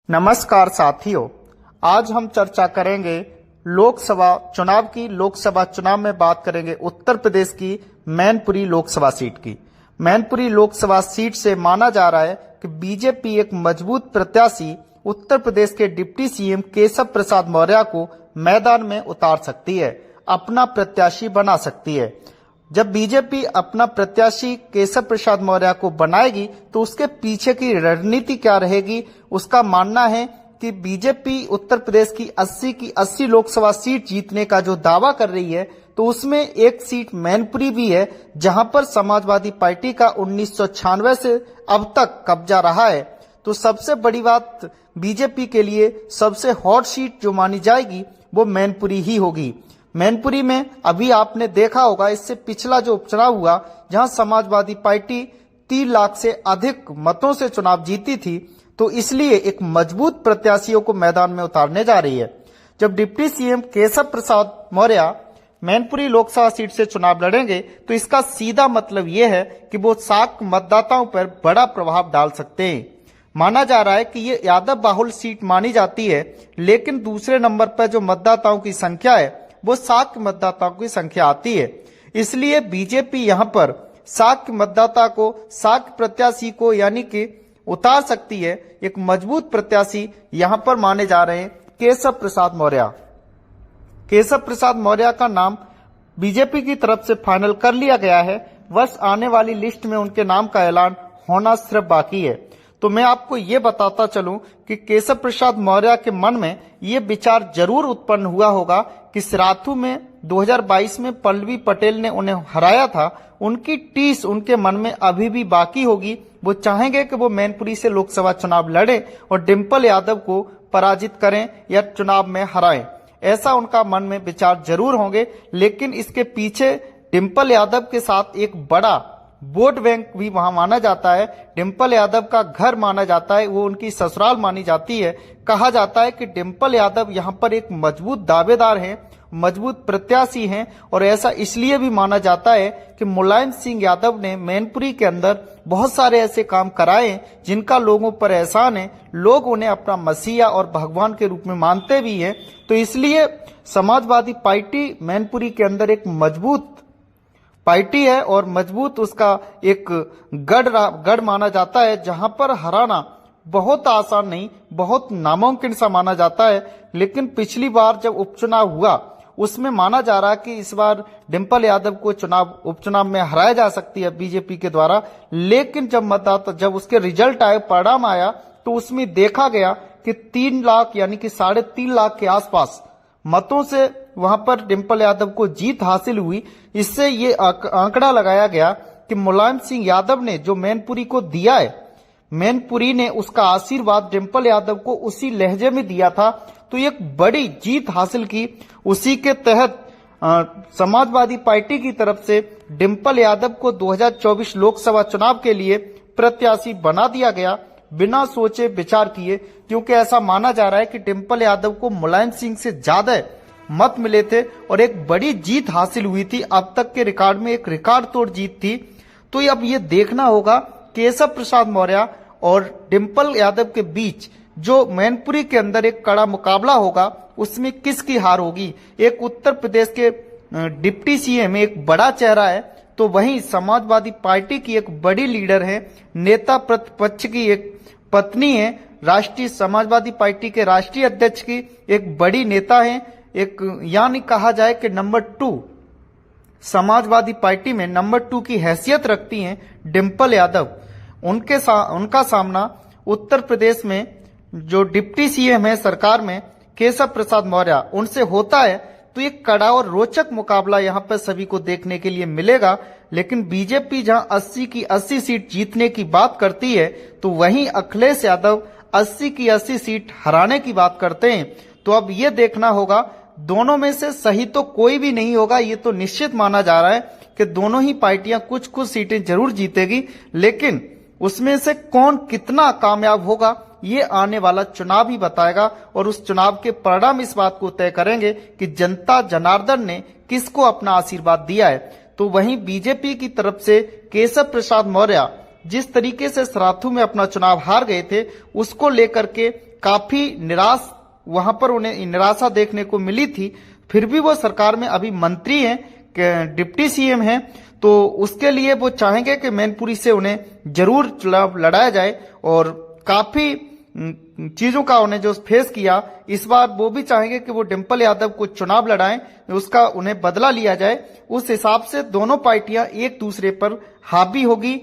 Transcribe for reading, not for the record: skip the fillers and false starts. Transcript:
नमस्कार साथियों, आज हम चर्चा करेंगे लोकसभा चुनाव की। लोकसभा चुनाव में बात करेंगे उत्तर प्रदेश की मैनपुरी लोकसभा सीट की। मैनपुरी लोकसभा सीट से माना जा रहा है कि बीजेपी एक मजबूत प्रत्याशी उत्तर प्रदेश के डिप्टी सीएम केशव प्रसाद मौर्य को मैदान में उतार सकती है, अपना प्रत्याशी बना सकती है। जब बीजेपी अपना प्रत्याशी केशव प्रसाद मौर्य को बनाएगी तो उसके पीछे की रणनीति क्या रहेगी। उसका मानना है कि बीजेपी उत्तर प्रदेश की 80 लोकसभा सीट जीतने का जो दावा कर रही है, तो उसमें एक सीट मैनपुरी भी है, जहां पर समाजवादी पार्टी का 1996 से अब तक कब्जा रहा है। तो सबसे बड़ी बात, बीजेपी के लिए सबसे हॉट सीट जो मानी जाएगी वो मैनपुरी ही होगी। मैनपुरी में अभी आपने देखा होगा, इससे पिछला जो उपचुनाव हुआ जहां समाजवादी पार्टी 3 लाख से अधिक मतों से चुनाव जीती थी, तो इसलिए एक मजबूत प्रत्याशियों को मैदान में उतारने जा रही है। जब deputy CM Keshav Prasad Maurya Mainpuri Lok Sabha seat से चुनाव लड़ेंगे तो इसका सीधा मतलब यह है कि वो साक मतदाताओं पर बड़ा प्रभाव डाल सकते हैं। माना जा रहा है कि ये यादव बाहुल सीट मानी जाती है, लेकिन दूसरे नंबर पर जो मतदाताओं की संख्या है वो साक मतदाताओं की संख्या आती है। इसलिए बीजेपी यहां पर साक मतदाता को, साक प्रत्याशी को यानी कि उतार सकती है। एक मजबूत प्रत्याशी यहां पर माने जा रहे हैं केशव प्रसाद मौर्य। केशव प्रसाद मौर्य का नाम बीजेपी की तरफ से फाइनल कर लिया गया है। बस आने वाली लिस्ट में उनके नाम का ऐलान होना सिर्फ बाकी है। तो मैं आपको ये बताता चलूं कि केशव प्रसाद मौर्य के मन में ये विचार जरूर उत्पन्न हुआ होगा कि सिराथू में 2022 में पल्लवी पटेल ने उन्हें हराया था, उनकी टीस उनके मन में अभी भी बाकी होगी। वो चाहेंगे कि वो मैनपुरी से लोकसभा चुनाव लड़ें और डिंपल यादव को पराजित करें या चुनाव में हराएं। ऐसा उनका मन में विचार जरूर होंगे, लेकिन इसके पीछे डिंपल यादव के साथ एक बड़ा वोट बैंक भी वहां माना जाता है। डिंपल यादव का घर माना जाता है, वो उनकी ससुराल मानी जाती है। कहा जाता है कि डिंपल यादव यहां पर एक मजबूत दावेदार हैं, मजबूत प्रत्याशी हैं, और ऐसा इसलिए भी माना जाता है कि मुलायम सिंह यादव ने मैनपुरी के अंदर बहुत सारे ऐसे काम कराए जिनका लोगों पर एहसान है। लोग उन्हें अपना मसीहा और भगवान के रूप में मानते भी हैं। तो इसलिए समाजवादी पार्टी मैनपुरी के अंदर एक मजबूत पार्टी है और मजबूत उसका एक गढ़ माना जाता है, जहां पर हराना बहुत आसान नहीं, बहुत नामुमकिन सा माना जाता है। लेकिन पिछली बार जब उपचुनाव हुआ उसमें माना जा रहा है कि इस बार डिंपल यादव को उपचुनाव में हराया जा सकती है बीजेपी के द्वारा। लेकिन जब उसके रिजल्ट आए, परिणाम आया, तो उसमें देखा गया कि 3 लाख यानी कि 3.5 लाख के आसपास मतों से वहां पर डिंपल यादव को जीत हासिल हुई। इससे ये आंकड़ा लगाया गया कि मुलायम सिंह यादव ने जो मैनपुरी को दिया है, मैनपुरी ने उसका आशीर्वाद डिंपल यादव को उसी लहजे में दिया था, तो एक बड़ी जीत हासिल की। उसी के तहत समाजवादी पार्टी की तरफ से डिंपल यादव को 2024 लोकसभा चुनाव के लिए प्रत्याशी बना दिया गया, बिना सोचे विचार किए, क्योंकि ऐसा माना जा रहा है कि डिंपल यादव को मुलायम सिंह से ज्यादा मत मिले थे और एक बड़ी जीत हासिल हुई थी। अब तक के रिकॉर्ड में एक रिकॉर्ड तोड़ जीत थी। तो अब ये देखना होगा केशव प्रसाद मौर्य और डिंपल यादव के बीच जो मैनपुरी के अंदर एक कड़ा मुकाबला होगा, उसमें किसकी हार होगी। एक उत्तर प्रदेश के डिप्टी सीएम एक बड़ा चेहरा है, तो वहीं समाजवादी पार्टी की एक बड़ी लीडर है, नेता प्रतिपक्ष की एक पत्नी है, राष्ट्रीय समाजवादी पार्टी के राष्ट्रीय अध्यक्ष की एक बड़ी नेता है, एक यानी कहा जाए कि नंबर 2 समाजवादी पार्टी में नंबर 2 की हैसियत रखती हैं डिंपल यादव। उनका सामना उत्तर प्रदेश में जो डिप्टी सीएम है सरकार में केशव प्रसाद मौर्य, उनसे होता है। तो एक कड़ा और रोचक मुकाबला यहां पर सभी को देखने के लिए मिलेगा। लेकिन बीजेपी जहां 80 की 80 सीट जीतने की बात करती है, तो वहीं अखिलेश यादव 80 की 80 सीट हराने की बात करते हैं। तो अब ये देखना होगा, दोनों में से सही तो कोई भी नहीं होगा। ये तो निश्चित माना जा रहा है कि दोनों ही पार्टियां कुछ कुछ सीटें जरूर जीतेगी, लेकिन उसमें से कौन कितना कामयाब होगा ये आने वाला चुनाव ही बताएगा। और उस चुनाव के परिणाम इस बात को तय करेंगे कि जनता जनार्दन ने किसको अपना आशीर्वाद दिया है। तो वहीं बीजेपी की तरफ से केशव प्रसाद मौर्य जिस तरीके से सराथू में अपना चुनाव हार गए थे, उसको लेकर के काफी निराश, वहां पर उन्हें निराशा देखने को मिली थी। फिर भी वो सरकार में अभी मंत्री हैं, डिप्टी सीएम हैं, तो उसके लिए वो चाहेंगे कि मैनपुरी से उन्हें जरूर चुनाव लड़ाया जाए। और काफी चीजों का उन्हें जो फेस किया, इस बार वो भी चाहेंगे कि वो डिंपल यादव को चुनाव लड़ाएं, उसका उन्हें बदला लिया जाए। उस हिसाब से दोनों पार्टियां एक दूसरे पर हावी होगी।